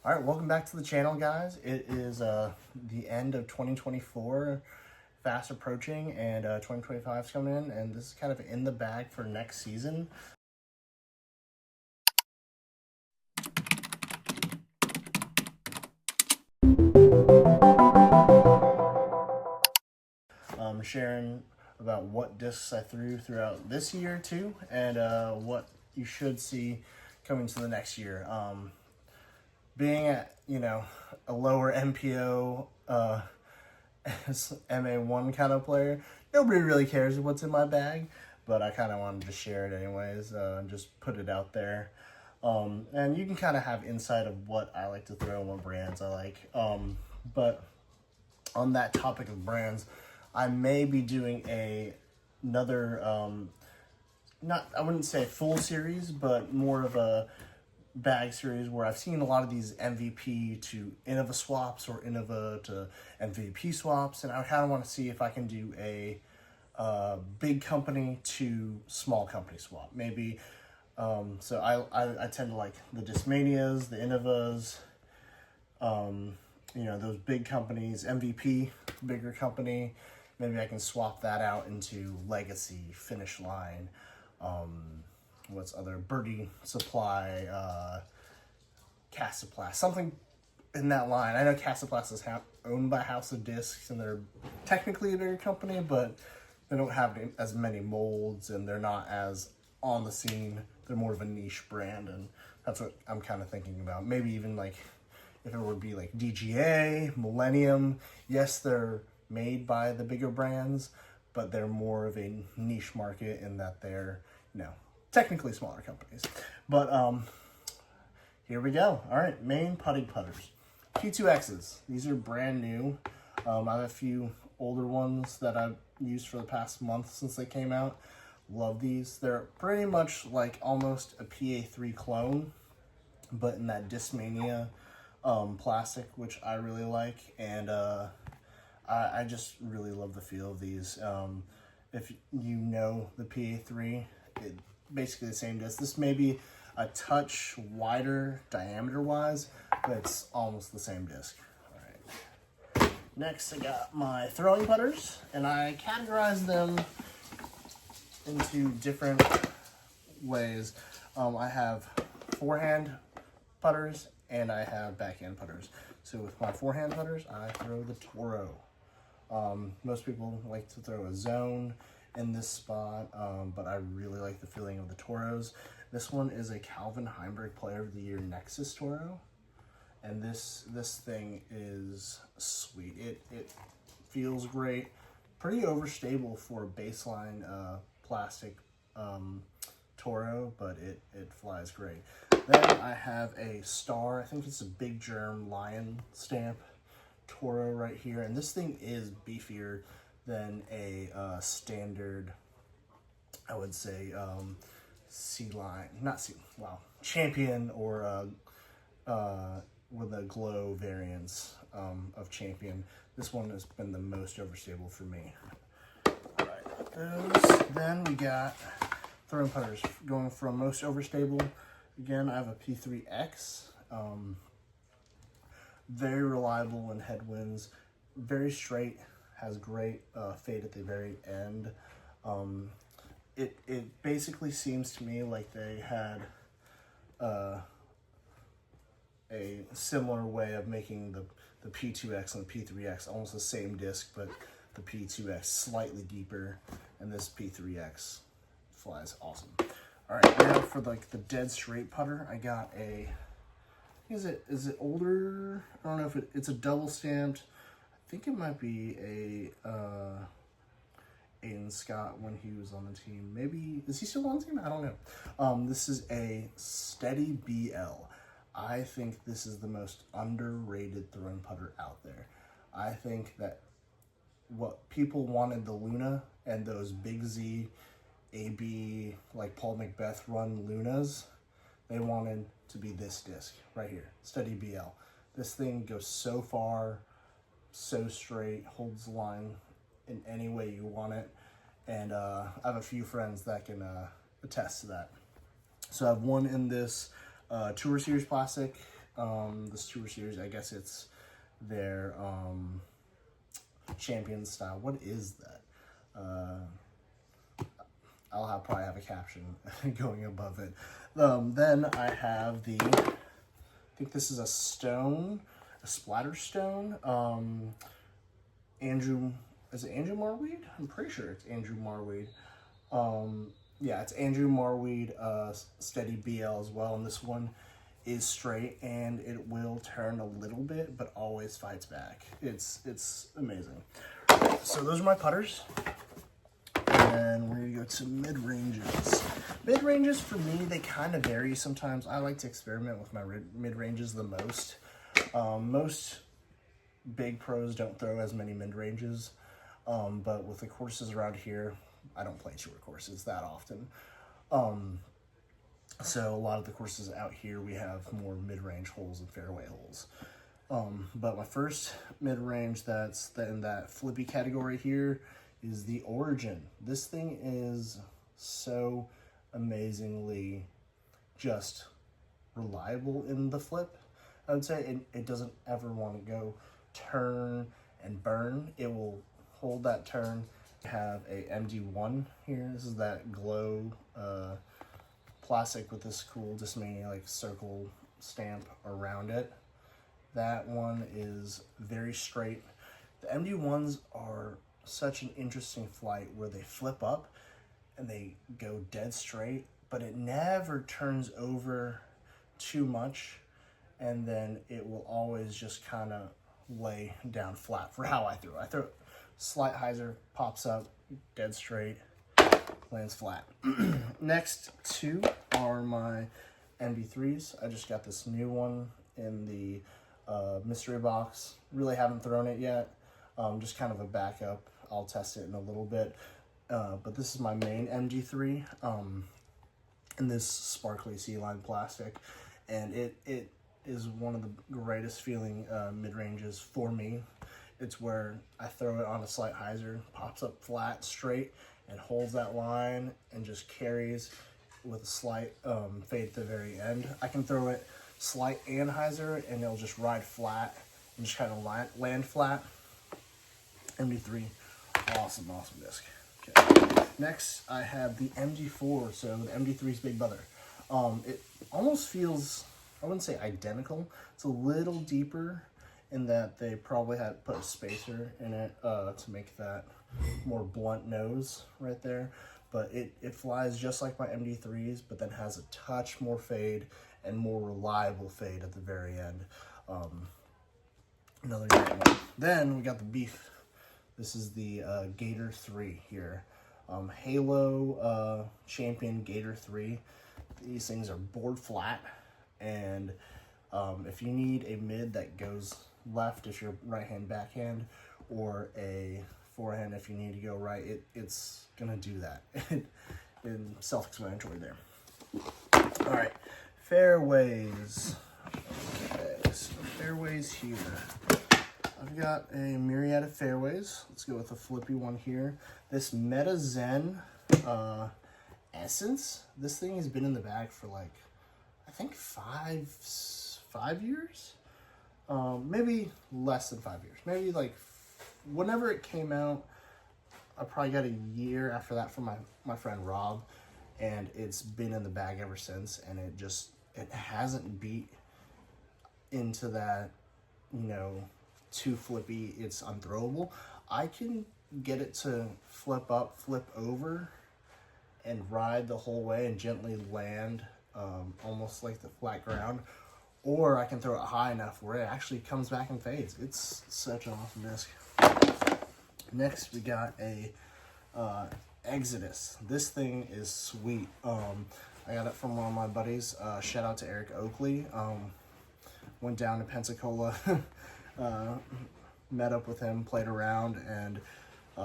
All right, welcome back to the channel, guys. It is the end of 2024, fast approaching, and 2025 is coming in, and this is kind of in the bag for next season. Sharing about what discs I threw throughout this year too, and what you should see coming to the next year. Being at, a lower MPO MA1 kind of player, nobody really cares what's in my bag, but I kind of wanted to share it anyways, and just put it out there. And you can kind of have insight of what I like to throw and what brands I like. But on that topic of brands, I may be doing another, I wouldn't say full series, but more of a bag series where I've seen a lot of these MVP to Innova swaps or Innova to MVP swaps, and I kind of want to see if I can do a big company to small company swap. Maybe, so I tend to like the Discmanias, the Innovas, those big companies, MVP, bigger company. Maybe I can swap that out into Legacy, Finish Line, what's other, Birdie Supply, Casaplast, something in that line. I know Casaplast is owned by House of Discs, and they're technically a bigger company, but they don't have as many molds, and they're not as on the scene. They're more of a niche brand, and that's what I'm kind of thinking about. Maybe even like, if it would be like DGA, Millennium, yes, they're made by the bigger brands, but they're more of a niche market in that they're, technically smaller companies. But here we go. All right, main putting putters. P2Xs. These are brand new. I have a few older ones that I've used for the past month since they came out. Love these. They're pretty much like almost a PA3 clone, but in that Discmania plastic, which I really like, and I just really love the feel of these. If you know the PA3, it's basically the same disc. This may be a touch wider diameter-wise, but it's almost the same disc. All right. Next, I got my throwing putters, and I categorize them into different ways. I have forehand putters, and I have backhand putters. So with my forehand putters, I throw the Toro. Most people like to throw a zone in this spot, but I really like the feeling of the Toros. This one is a Calvin Heimberg Player of the Year Nexus Toro, and this thing is sweet. It feels great, pretty overstable for a baseline plastic Toro, but it flies great. Then I have a Star, I think it's a Big Germ Lion stamp Toro right here, and this thing is beefier than a standard, I would say, Champion, or with the glow variants of Champion. This one has been the most overstable for me. All right, those. Then we got throwing putters, going from most overstable. Again, I have a P3X. Very reliable in headwinds, very straight, has great fade at the very end. It basically seems to me like they had a similar way of making the P2X and the P3X almost the same disc, but the P2X slightly deeper, and this P3X flies awesome. All right, now for like the dead straight putter, I got a, is it older? I don't know if it's a double stamped. I think it might be a Aiden Scott when he was on the team. Maybe, is he still on the team? I don't know. This is a Steady BL. I think this is the most underrated throwing putter out there. I think that what people wanted, the Luna and those Big Z, AB, like Paul McBeth run Lunas, they wanted to be this disc right here, Steady BL. This thing goes so far, so straight, holds the line in any way you want it, and I have a few friends that can attest to that. So I have one in this Tour Series plastic, This Tour Series, I guess it's their champion style. What is that? Probably have a caption going above it. Then I have I think this is a splatter stone. Is it Andrew Marweed? I'm pretty sure it's Andrew Marweed. Yeah, it's Andrew Marweed Steady BL as well, and this one is straight, and it will turn a little bit, but always fights back. It's amazing. So those are my putters, and we're gonna go to mid-ranges. Mid-ranges for me, they kind of vary sometimes. I like to experiment with my mid-ranges the most. Most big pros don't throw as many mid-ranges, but with the courses around here, I don't play tour courses that often. So a lot of the courses out here, we have more mid-range holes and fairway holes. But my first mid-range that's in that flippy category here is the Origin. This thing is so amazingly just reliable in the flip. I would say it doesn't ever want to go turn and burn. It will hold that turn. I have a MD1 here. This is that glow plastic with this cool Discmania like circle stamp around it. That one is very straight. The MD1s are such an interesting flight where they flip up and they go dead straight, but it never turns over too much, and then it will always just kind of lay down flat for how I throw. I throw slight hyzer, pops up, dead straight, lands flat. Next two are my MD3s. I just got this new one in the mystery box. Really haven't thrown it yet. Just kind of a backup. I'll test it in a little bit. But this is my main MD3 in this sparkly sea-line plastic. And it is one of the greatest feeling mid-ranges for me. It's where I throw it on a slight hyzer, pops up flat, straight, and holds that line and just carries with a slight fade at the very end. I can throw it slight and hyzer, and it'll just ride flat and just kind of land flat. MD3, awesome disc. Okay. Next, I have the MD4, so the MD3's big brother. It almost feels, I wouldn't say identical. It's a little deeper in that they probably had put a spacer in it to make that more blunt nose right there. But it flies just like my MD3s, but then has a touch more fade and more reliable fade at the very end. Another great one. Then we got the Beef. This is the Gator 3 here. Halo Champion Gator 3. These things are board flat, and if you need a mid that goes left if you're right-hand backhand, or a forehand if you need to go right, it's gonna do that. It's self-explanatory there. All right, fairways. Okay, so fairways here. I've got a myriad of fairways. Let's go with a flippy one here. This Meta Zen Essence. This thing has been in the bag for like, I think five years? Maybe less than 5 years. Maybe like whenever it came out, I probably got a year after that from my friend Rob, and it's been in the bag ever since, and it hasn't beat into that, too flippy, it's unthrowable. I can get it to flip up, flip over, and ride the whole way and gently land almost like the flat ground. Or I can throw it high enough where it actually comes back and fades. It's such an awesome disc. Next, we got a Exodus. This thing is sweet. I got it from one of my buddies. Shout out to Eric Oakley. Went down to Pensacola, met up with him, played around, and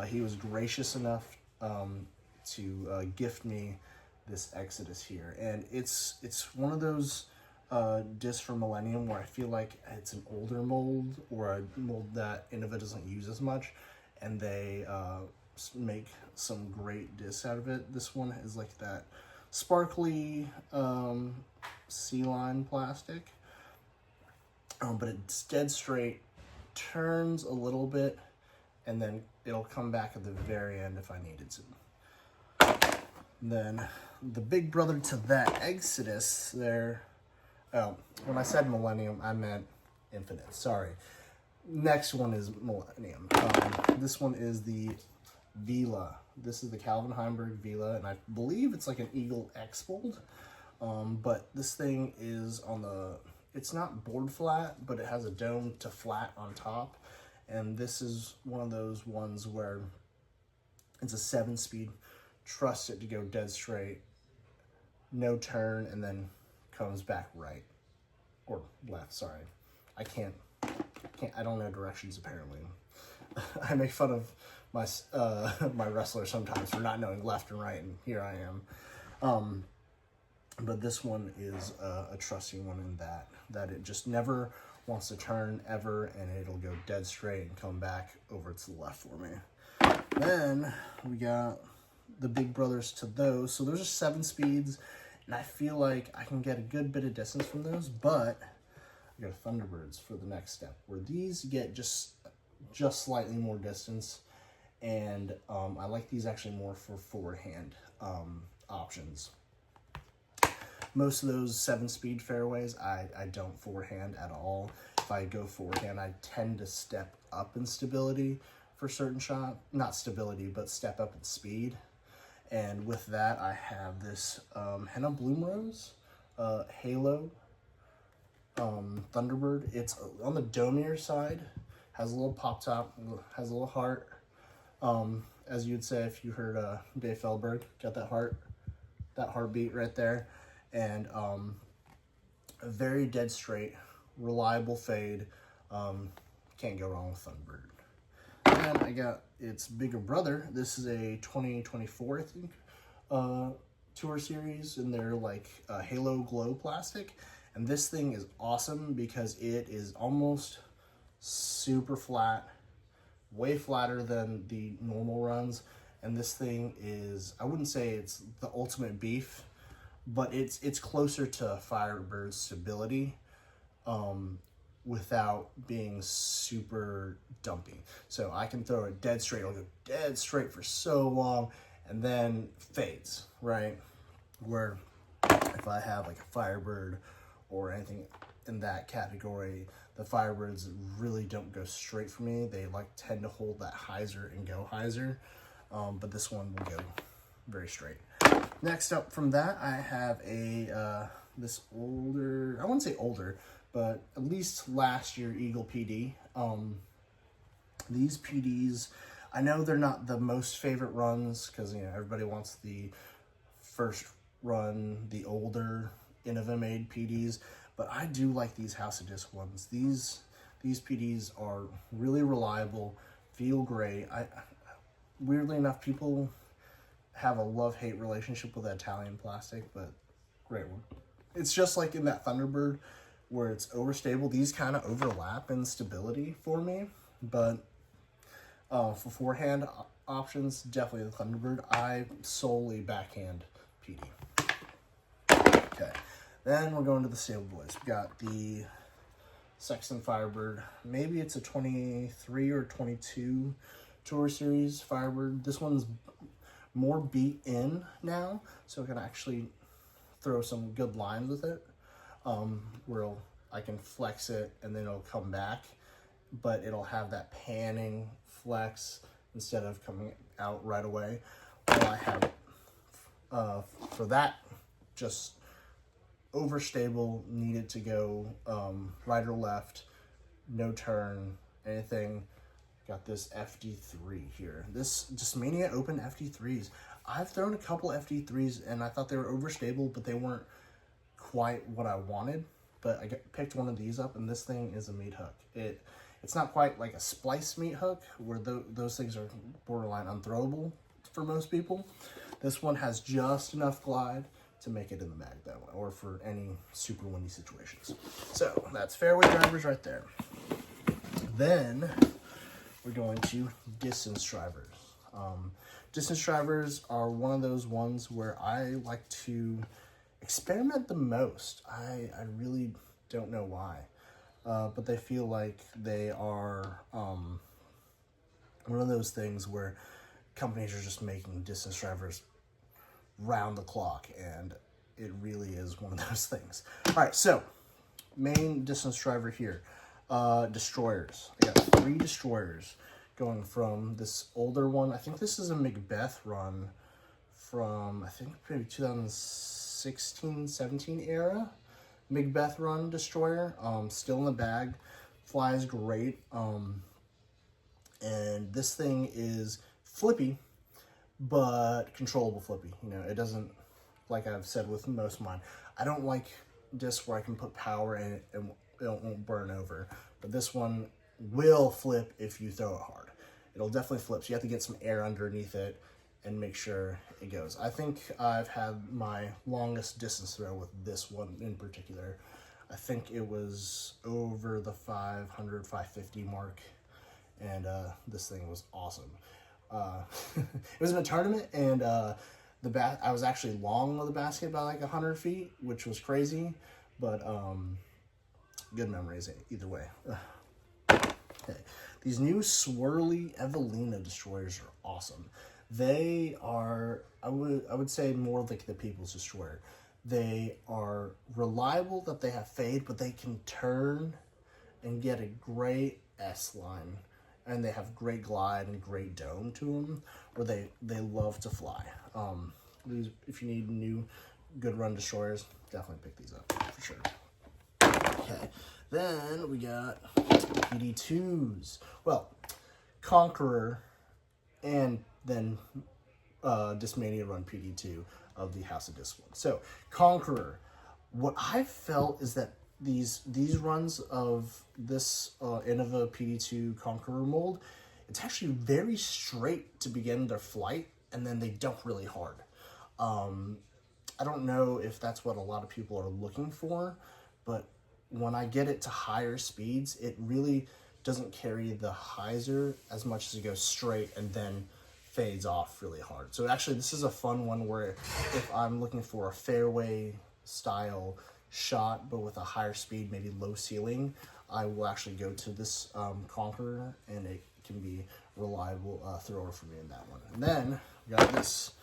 he was gracious enough to gift me this Exodus here. And it's one of those discs from Millennium where I feel like it's an older mold, or a mold that Innova doesn't use as much, and they make some great discs out of it. This one is like that sparkly sea line plastic. but it's dead straight, turns a little bit, and then it'll come back at the very end if I needed to. Then the big brother to that Exodus there, oh, when I said Millennium, I meant Infinite, sorry. Next one is Millennium. This one is the Vila. This is the Calvin Heimberg Vila, and I believe it's like an Eagle X-Fold. But this thing is on the, it's not board flat, but it has a dome to flat on top. And this is one of those ones where it's a 7-speed. Trust it to go dead straight, no turn, and then comes back right or left. Sorry, I don't know directions apparently. I make fun of my my wrestler sometimes for not knowing left and right, and here I am. But this one is a trusty one in that it just never wants to turn ever, and it'll go dead straight and come back over to the left for me. Then we got the big brothers to those. So those are 7 speeds, and I feel like I can get a good bit of distance from those, but I got Thunderbirds for the next step, where these get just slightly more distance, and I like these actually more for forward hand options. Most of those 7-speed fairways, I don't forward hand at all. If I go forward hand, I tend to step up in stability for certain shot, not stability, but step up in speed. And with that, I have this Henna Bloomrose Halo Thunderbird. It's on the domier side, has a little pop top, has a little heart. As you'd say if you heard Dave Feldberg, got that heartbeat right there. And a very dead straight, reliable fade. Can't go wrong with Thunderbird. And I got its bigger brother. This is a 2024, I think, Tour Series, and they're like Halo Glow plastic. And this thing is awesome because it is almost super flat, way flatter than the normal runs. And this thing is, I wouldn't say it's the ultimate beef, but it's closer to Firebird's stability without being super dumpy. So I can throw it dead straight. It'll go dead straight for so long and then fades, right? Where if I have like a Firebird or anything in that category, the Firebirds really don't go straight for me. They like tend to hold that hyzer and go hyzer, but this one will go very straight. Next up from that, I have a this older, I wouldn't say older, but at least last year Eagle PD. These PDs, I know they're not the most favorite runs because, you know, everybody wants the first run, the older Innova-made PDs, but I do like these House of Disc ones. These PDs are really reliable, feel great. Weirdly enough, people have a love-hate relationship with Italian plastic, but great one. It's just like in that Thunderbird where it's overstable. These kind of overlap in stability for me, but for forehand options, definitely the Thunderbird. I solely backhand PD. Okay, then we're going to the Stable Boys. We got the Sexton Firebird. Maybe it's a 23 or 22 Tour Series Firebird. This one's more beat in now, so I can actually throw some good lines with it, where I can flex it and then it'll come back, but it'll have that panning flex instead of coming out right away. While I have for that, just overstable, needed to go right or left, no turn, anything. Got this FD3 here. This Discmania Open FD3s. I've thrown a couple FD3s and I thought they were overstable, but they weren't quite what I wanted. But I picked one of these up, and this thing is a meat hook. It's not quite like a splice meat hook, where those things are borderline unthrowable for most people. This one has just enough glide to make it in the bag that way, or for any super windy situations. So that's fairway drivers right there. Then we're going to distance drivers. Distance drivers are one of those ones where I like to experiment the most. I really don't know why. but they feel like they are one of those things where companies are just making distance drivers round the clock, and it really is one of those things. All right, so main distance driver here, destroyers. I got 3 destroyers going from this older one. I think this is a Macbeth run from, I think maybe 2016, 17 era. Macbeth run destroyer, still in the bag, flies great. And this thing is flippy, but controllable flippy. You know, it doesn't, like I've said with most of mine, I don't like discs where I can put power in it and it won't burn over. But this one will flip if you throw it hard. It'll definitely flip, so you have to get some air underneath it and make sure it goes. I think I've had my longest distance throw with this one in particular. I think it was over the 500, 550 mark, and this thing was awesome. It was in a tournament, and I was actually long on the basket by like 100 feet, which was crazy, but good memories either way. Okay. These new swirly Evelina destroyers are awesome. They are, I would say, more like the People's Destroyer. They are reliable that they have fade, but they can turn and get a great S-line. And they have great glide and great dome to them, where they love to fly. These, if you need new good run destroyers, definitely pick these up for sure. Okay, then we got PD2s. Well, Conqueror, and then Discmania run PD2 of the House of Disc one. So Conqueror, what I felt is that these runs of this Innova PD2 Conqueror mold, it's actually very straight to begin their flight, and then they dump really hard. I don't know if that's what a lot of people are looking for, but when I get it to higher speeds, it really doesn't carry the hyzer as much as it goes straight and then fades off really hard. So actually, this is a fun one where if I'm looking for a fairway style shot, but with a higher speed, maybe low ceiling, I will actually go to this Conqueror, and it can be reliable thrower for me in that one. And then we got this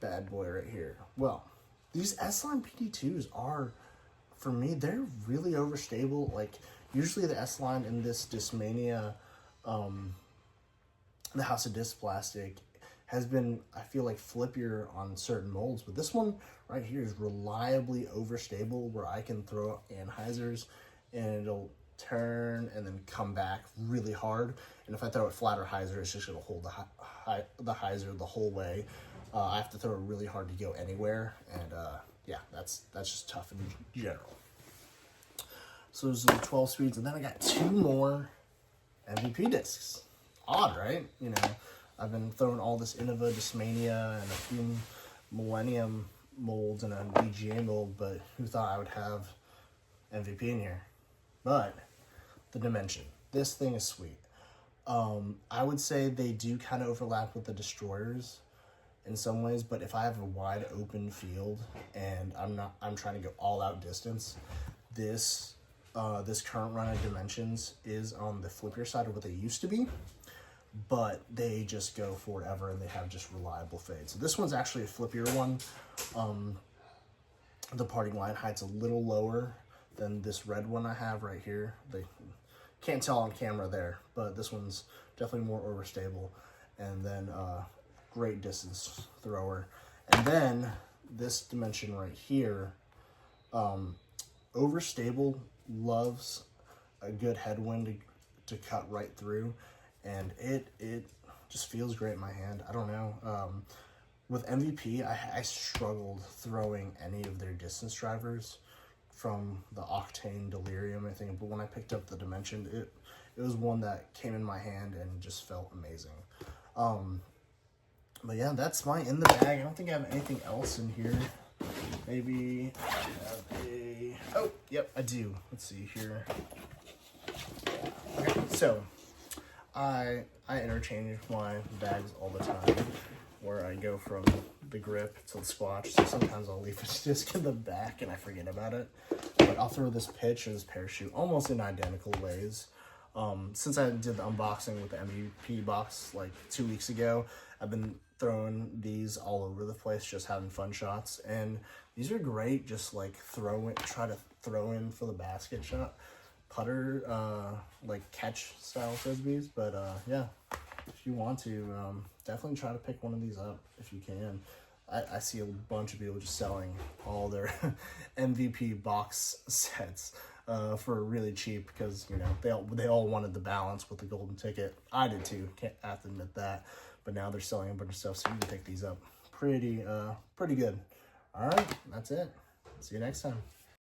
bad boy right here. Well, these S-Line PD2s are, for me, they're really overstable. Like, usually the S-Line in this Discmania, the House of Disc plastic, has been, I feel like, flippier on certain molds, but this one right here is reliably overstable, where I can throw anhyzers and it'll turn and then come back really hard. And if I throw it flatter hyzer, it's just gonna hold the hyzer the whole way. I have to throw it really hard to go anywhere, and yeah, that's just tough in general. So those are the 12 speeds, and then I got 2 more MVP discs. Odd, right? You know, I've been throwing all this Innova, Discmania, and a few Millennium molds and a VGA mold, but who thought I would have MVP in here? But the Dimension. This thing is sweet. I would say they do kind of overlap with the Destroyers in some ways, but if I have a wide open field and I'm trying to go all out distance, this current run of Dimensions is on the flippier side of what they used to be, but they just go forever and they have just reliable fade. So this one's actually a flippier one. The parting line height's a little lower than this red one I have right here. They can't tell on camera there, but this one's definitely more overstable. And then great distance thrower. And then this Dimension right here, overstable, loves a good headwind to cut right through, and it just feels great in my hand. I don't know. With MVP, I struggled throwing any of their distance drivers from the Octane Delirium, I think, but when I picked up the Dimension, it was one that came in my hand and just felt amazing. But yeah, that's my in the bag. I don't think I have anything else in here. Maybe I have a... Oh, yep, I do. Let's see here. Okay, so I interchange my bags all the time, where I go from the grip to the squatch, so sometimes I'll leave it just in the back and I forget about it. But I'll throw this pitch and this parachute almost in identical ways. Since I did the unboxing with the MVP box like 2 weeks ago, I've been throwing these all over the place, just having fun shots. And these are great, just like try to throw in for the basket shot. Putter, like catch style frisbees. But yeah, if you want to, definitely try to pick one of these up if you can. I see a bunch of people just selling all their MVP box sets for really cheap because, you know, they all wanted the balance with the golden ticket. I did too, have to admit that. But now they're selling a bunch of stuff, so you can pick these up pretty good. All right, that's it. See you next time.